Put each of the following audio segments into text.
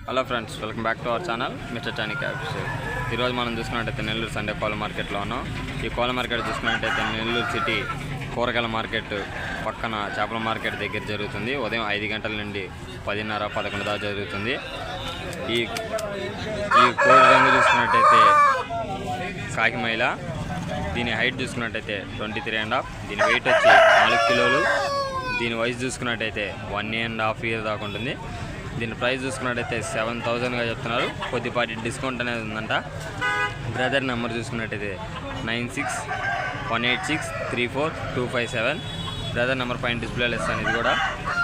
Hello friends, welcome back to our channel mister Chani Caps. ఈరోజు మనం చూసుకున్నట్టయితే నెల్లూరు సండే కోళ్ళ మార్కెట్లో ఉన్నాం. ఈ కోళ్ళ మార్కెట్ చూసుకున్నట్టయితే నెల్లూరు సిటీ కూరగాయల మార్కెట్ పక్కన చేపల మార్కెట్ దగ్గర జరుగుతుంది. ఉదయం 5 గంటల నుండి 10:30, 11 దాకా జరుగుతుంది. ఈ కోడి రంగు చూసుకున్నట్టయితే కాకిమైల. దీని హైట్ చూసుకున్నట్టయితే 23.5. దీని వెయిట్ వచ్చి 4 కిలోలు. దీని వయసు చూసుకున్నట్టయితే 1.5 year దాకా ఉంటుంది. దీని ప్రైస్ చూసుకున్నట్టయితే 7,000గా చెప్తున్నారు. కొద్దిపాటి డిస్కౌంట్ అనేది ఉందంట. బ్రదర్ నెంబర్ చూసుకున్నట్టయితే 9618634257. బ్రదర్ నెంబర్ పైన డిస్ప్లేలో ఇస్తాను. ఇది కూడా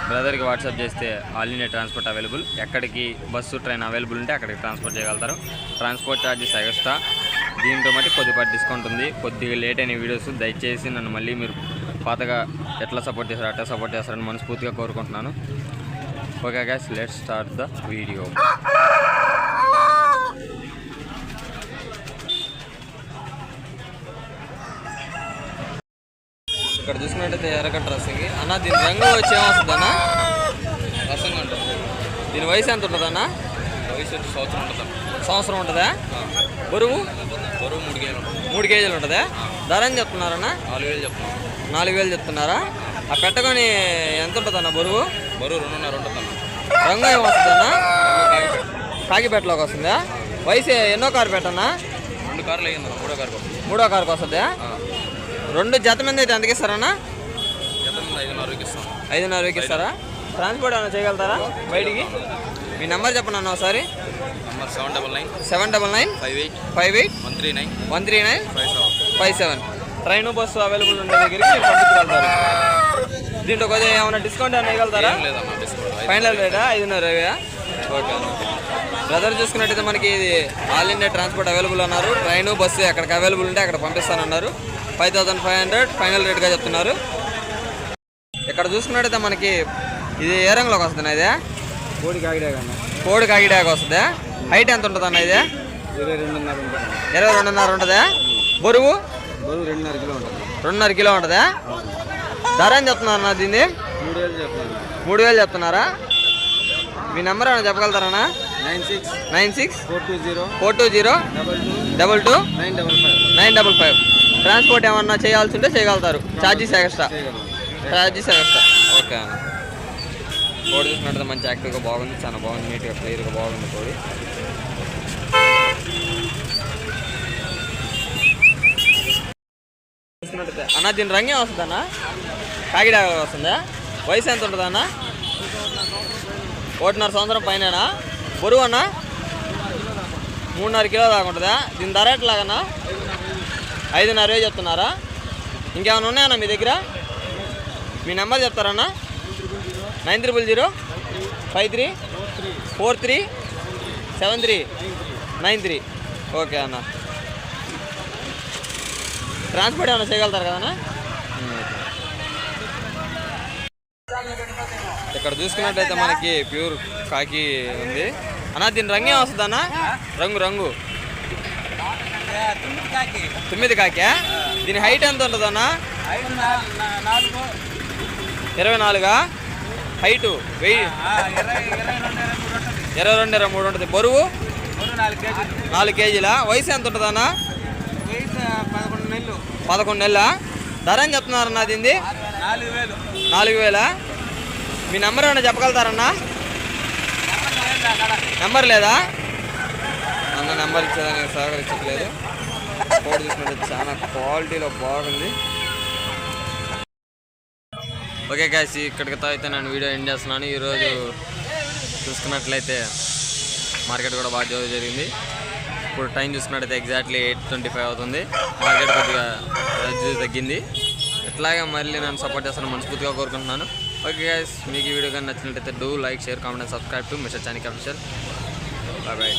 బ్రదర్కి వాట్సాప్ చేస్తే ఆల్ ఇండియా ట్రాన్స్పోర్ట్ అవైలబుల్. ఎక్కడికి బస్సు ట్రైన్ అవైలబుల్ ఉంటే అక్కడికి ట్రాన్స్పోర్ట్ చేయగలుగుతారు. Transport charges extra. దీంతో మట్టి కొద్దిపాటి డిస్కౌంట్ ఉంది. కొద్దిగా లేట్ అయిన వీడియోస్ దయచేసి నన్ను మళ్ళీ మీరు పాతగా ఎట్లా సపోర్ట్ చేస్తారు అట్లా సపోర్ట్ చేస్తారని మనస్ఫూర్తిగా కోరుకుంటున్నాను. Okay guys, let's start the video. ఇక్కడ చూసుకున్నట్టయితే ఎర్రగడ్డ రసంగి అన్న. దీని రంగు వచ్చి ఏమొస్తుంది అన్న? రసంగా ఉంటుంది. దీని వయసు ఎంత ఉంటుంది అన్న? వయసు వచ్చి సంవత్సరం ఉంటుంది. సంవత్సరం ఉంటుందా? బరువు 3 కేజీలు ఉంటుందా? ధర అని చెప్తున్నారన్న? 4,000 చెప్తున్నారు. 4,000 చెప్తున్నారా? ఆ పెట్టకొని ఎంత ఉంటుంది అన్న బరువు? 2.5 ఉంటుంది. రంగు ఏమొస్తుంది అన్న? కాకిపేటలోకి వస్తుందా? వయసు ఎన్నో కారు పెట్టన్నా? 2 కార్లు అయ్యింది. 3వ కారుకి వస్తుందా? 2 జత మీద అయితే ఎంతకి ఇస్తారన్నా? 5,500కి ఇస్తారా? ట్రాన్స్పోర్ట్ ఏమైనా చేయగలుగుతారా బయటికి? మీ నెంబర్ చెప్పండి అన్న ఒకసారి. 79958 ట్రైన్ బస్సు అవైలబుల్ ఉండే దగ్గరికి మీరు పంపించగలుగుతారు. దీంట్లో కొద్దిగా ఏమైనా డిస్కౌంట్ ఏమైనా వేయగలుగుతారా? ఫైనల్ రేటా? 5,500. ఓకే. బ్రదర్ చూసుకున్నట్టయితే మనకి ఇది ఆల్ ఇండియా ట్రాన్స్పోర్ట్ అవైలబుల్ అన్నారు. ట్రైను బస్సు ఎక్కడికి అవైలబుల్ ఉంటే అక్కడ పంపిస్తానన్నారు. 5,500 ఫైనల్ రేట్గా చెప్తున్నారు. ఇక్కడ చూసుకున్నట్టయితే మనకి ఇది ఏ రంగులోకి వస్తుంది? ఇదే కోడి కాకిడాక వస్తుందా? హైట్ ఎంత ఉంటుంది అన్న? ఇదే 22.5 ఉంటుందా? బరువు 2.5 కిలో ఉంటుందా? ధర అని చెప్తున్నారు అన్న దీన్ని? 3,000 చెప్తున్నారా? మీ నెంబర్ ఏమైనా చెప్పగలుగుతారన్నా? 9642022955. ట్రాన్స్పోర్ట్ ఏమన్నా చేయాల్సి ఉంటే చేయగలుగుతారు. Charges extra. ఓకే అన్న. కోడి చూసినట్టు మంచి యాక్టివ్గా బాగుంది. చాలా బాగుంది. నీట్గా క్లియర్గా బాగుంది కోడి. చూసినట్టయితే అన్న దీని రంగే వస్తుంది అన్న? కాకిడా వస్తుందా? వయసు ఎంత ఉంటుంది అన్న? 1.5 సంవత్సరం పైన. బరువు అన్న 3.5 కిలో దాకా ఉంటుందా? దీని ధర ఎట్లాగన్నా? 5,500 చెప్తున్నారా? ఇంకేమైనా ఉన్నాయన్నా మీ దగ్గర? మీ నెంబర్ చెప్తారన్నా? 900053437393. ఓకే అన్న. ట్రాన్స్పోర్ట్ ఏమైనా చేయగలుగుతారు కదన్నా? ఇక్కడ చూసుకున్నట్టయితే మనకి ప్యూర్ కాకి ఉంది అన్న. దీని రంగే వస్తుంది అన్న? రంగు 9 కాకి. దీని హైట్ ఎంత ఉంటుంది అన్న? 24 హైటు. 22-23 ఉంటుంది. బరువు 4 కేజీల. వయసు ఎంత ఉంటుంది అన్న? 11 నెలల. ధర అని చెప్తున్నారన్నా దీన్ని? 4,000. మీ నెంబర్ ఏమైనా చెప్పగలుగుతారన్నా? నెంబర్ లేదా అన్న? నెంబర్ ఇచ్చేదానికి సహకరించట్లేదు. కోడి చూసుకుంటే చాలా క్వాలిటీలో బాగుంది. ఓకే గాయ్స్, ఇక్కడితో అయితే నేను వీడియో ఎండ్ చేస్తున్నాను. ఈరోజు చూసుకున్నట్లయితే మార్కెట్ కూడా బాగా జరిగింది. ఇప్పుడు టైం చూసుకున్నట్టయితే ఎగ్జాక్ట్లీ 8:25 అవుతుంది. మార్కెట్ కొద్దిగా రద్దీ తగ్గింది. ఇట్లాగే మళ్ళీ నన్ను సపోర్ట్ చేస్తాను మనస్ఫూర్తిగా కోరుకుంటున్నాను. ఓకే గైస్, మీకు ఈ వీడియో కానీ నచ్చినట్లయితే do like, share, comment and subscribe to mister Chani Caps. Bye bye.